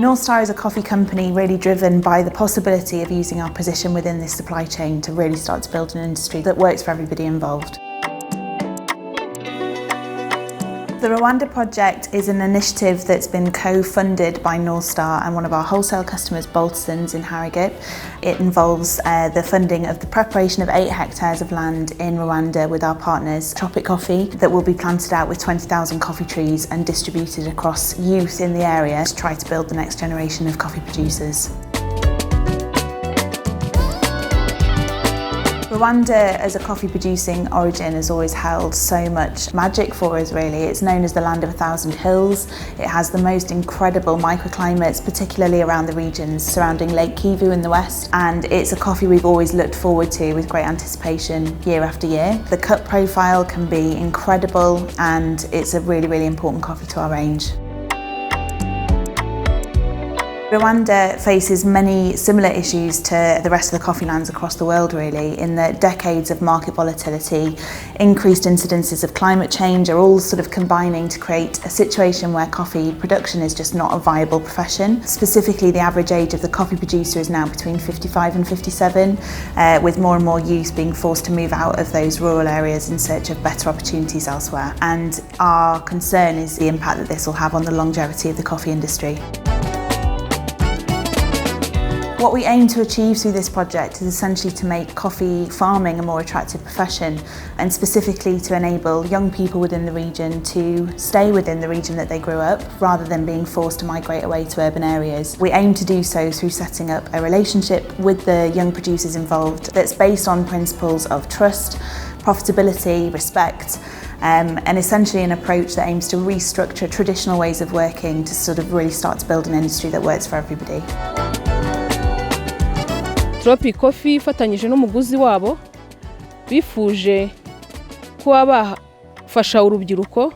North Star is a coffee company really driven by the possibility of using our position within this supply chain to really start to build an industry that works for everybody involved. The Rwanda project is an initiative that's been co-funded by North Star and one of our wholesale customers, Boltons in Harrogate. It involves the funding of the preparation of 8 hectares of land in Rwanda with our partners, Tropic Coffee, that will be planted out with 20,000 coffee trees and distributed across youth in the area to try to build the next generation of coffee producers. Rwanda as a coffee producing origin has always held so much magic for us really. It's known as the land of 1,000 hills. It has the most incredible microclimates, particularly around the regions surrounding Lake Kivu in the west, and it's a coffee we've always looked forward to with great anticipation year after year. The cup profile can be incredible and it's a really, really important coffee to our range. Rwanda faces many similar issues to the rest of the coffee lands across the world really, in that decades of market volatility, increased incidences of climate change are all sort of combining to create a situation where coffee production is just not a viable profession. Specifically, the average age of the coffee producer is now between 55 and 57, with more and more youth being forced to move out of those rural areas in search of better opportunities elsewhere. And our concern is the impact that this will have on the longevity of the coffee industry. What we aim to achieve through this project is essentially to make coffee farming a more attractive profession, and specifically to enable young people within the region to stay within the region that they grew up rather than being forced to migrate away to urban areas. We aim to do so through setting up a relationship with the young producers involved that's based on principles of trust, profitability, respect, and essentially an approach that aims to restructure traditional ways of working to sort of really start to build an industry that works for everybody. Tropic Coffee ifatanyije n'umuguzi wabo bifuje kuba bafasha urubyiruko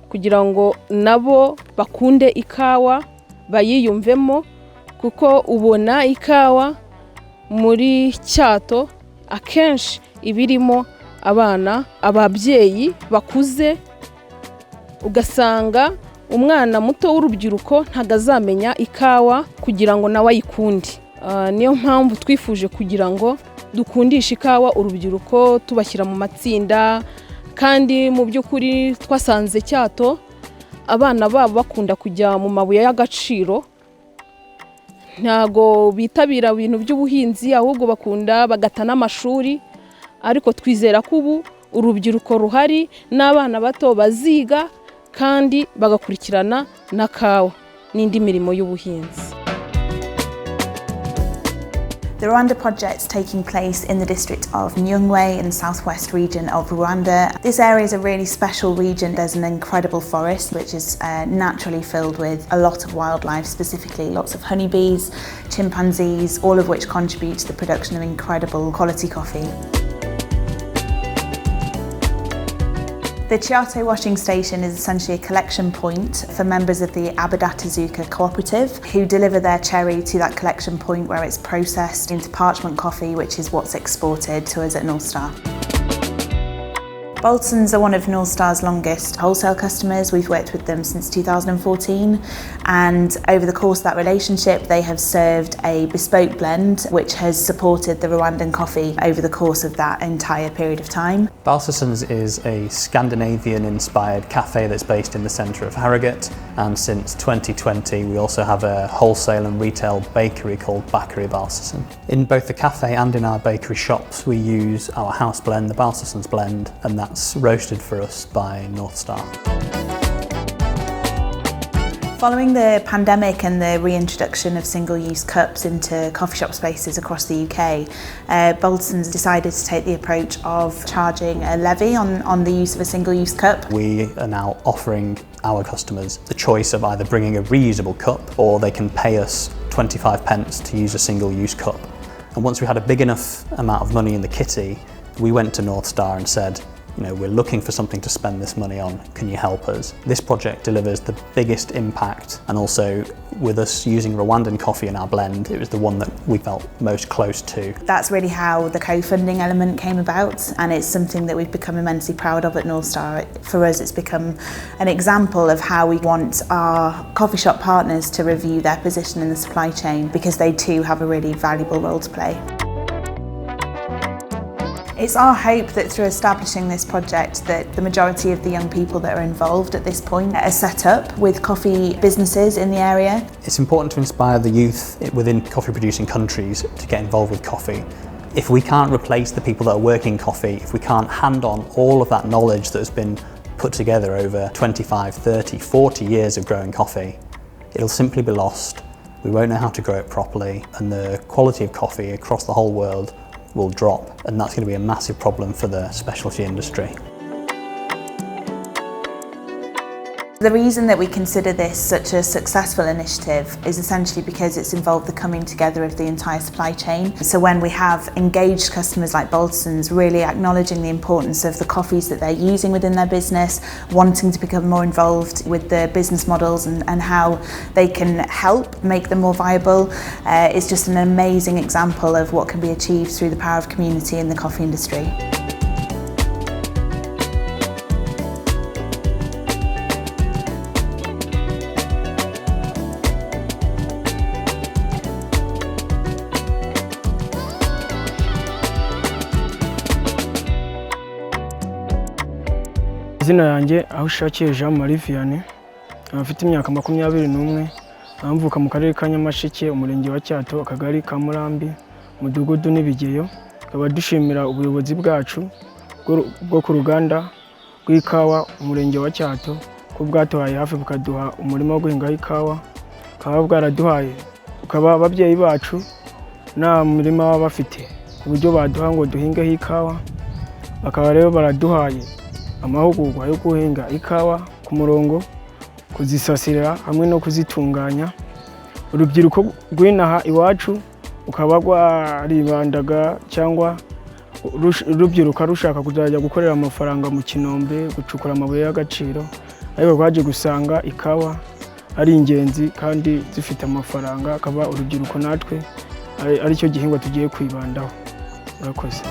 kugira ngo nabo bakunde ikawa bayiyumvemo, kuko ubona ikawa muri Cyato akenshi ibirimo abana, ababyeyi bakuze, ugasanga umwana muto w'urubyiruko ntago azamenya ikawa kugira ngo nawe ayikunde. Niyo mpamvu twifuje kugira ngo dukundishe ikawa urubyiruko, tubashyira mu matsinda, kandi mu by'ukuri twasanze Cyato abana babo bakunda kujya mu mabuye y'agaciro, ntago bitabira ibintu by'ubuhinzi ahubwo bakunda bagata n'amashuri, ariko twizera ko ubu urubyiruko ruhari n'abana bato baziga kandi bagakurikirana na kawa n'indi mirimo y'ubuhinzi. The Rwanda project is taking place in the district of Nyungwe in the southwest region of Rwanda. This area is a really special region. There's an incredible forest which is naturally filled with a lot of wildlife, specifically lots of honeybees, chimpanzees, all of which contribute to the production of incredible quality coffee. The Cyato washing station is essentially a collection point for members of the Abadatazuka cooperative who deliver their cherry to that collection point where it's processed into parchment coffee, which is what's exported to us at North Star. Boltons are one of North Star's longest wholesale customers. We've worked with them since 2014, and over the course of that relationship they have served a bespoke blend which has supported the Rwandan coffee over the course of that entire period of time. Balsasons is a Scandinavian-inspired cafe that's based in the centre of Harrogate, and since 2020 we also have a wholesale and retail bakery called Bakery Balsason. In both the cafe and in our bakery shops we use our house blend, the Balsasons blend, and that's roasted for us by North Star. Following the pandemic and the reintroduction of single-use cups into coffee shop spaces across the UK, Boltons decided to take the approach of charging a levy on the use of a single-use cup. We are now offering our customers the choice of either bringing a reusable cup or they can pay us 25 pence to use a single-use cup. And once we had a big enough amount of money in the kitty, we went to North Star and said, we're looking for something to spend this money on, can you help us? This project delivers the biggest impact, and also with us using Rwandan coffee in our blend, it was the one that we felt most close to. That's really how the co-funding element came about, and it's something that we've become immensely proud of at North Star. For us, it's become an example of how we want our coffee shop partners to review their position in the supply chain, because they too have a really valuable role to play. It's our hope that through establishing this project that the majority of the young people that are involved at this point are set up with coffee businesses in the area. It's important to inspire the youth within coffee producing countries to get involved with coffee. If we can't replace the people that are working coffee, if we can't hand on all of that knowledge that has been put together over 25, 30, 40 years of growing coffee, it'll simply be lost. We won't know how to grow it properly, and the quality of coffee across the whole world will drop, and that's going to be a massive problem for the specialty industry. The reason that we consider this such a successful initiative is essentially because it's involved the coming together of the entire supply chain. So when we have engaged customers like Balterson's really acknowledging the importance of the coffees that they're using within their business, wanting to become more involved with the business models and how they can help make them more viable, it's just an amazing example of what can be achieved through the power of community in the coffee industry. Izina yanjye aho ushakiye Jean Marie Vianney, afite imyaka 21, mvuka mu karere ka Nyamasheke, umurenge wa Cyato, akagari ka Murambi, mudugudu n'Ibigeyo. Tukaba dushimira ubuyobozi bwacu bwo ku ruganda rw'ikawa umurenge wa Cyato ko bwatuhaye hafi bukaduha umurimo wo guhinga ikawa, ukaba bwaraduhaye, ukaba ababyeyi bacu nta murima baba bafite ku buryo baduha ngo duhingeho ikawa, bakaba rero baraduhaye amahugurwa yo guhinga ikawa ku murongo, kuzisasira hamwe no kuzitunganya. Urubyiruko rw'inaha iwacu ukaba rwaribandaga cyangwa urubyiruko rushaka kuzajya gukorera amafaranga mu Kinombe, gucukura amabuye y'agaciro, ariko rwaje gusanga ikawa ari ingenzi kandi zifite amafaranga, akaba urubyiruko natwe ari cyo gihingwa tugiye kwibandaho. Murakoze.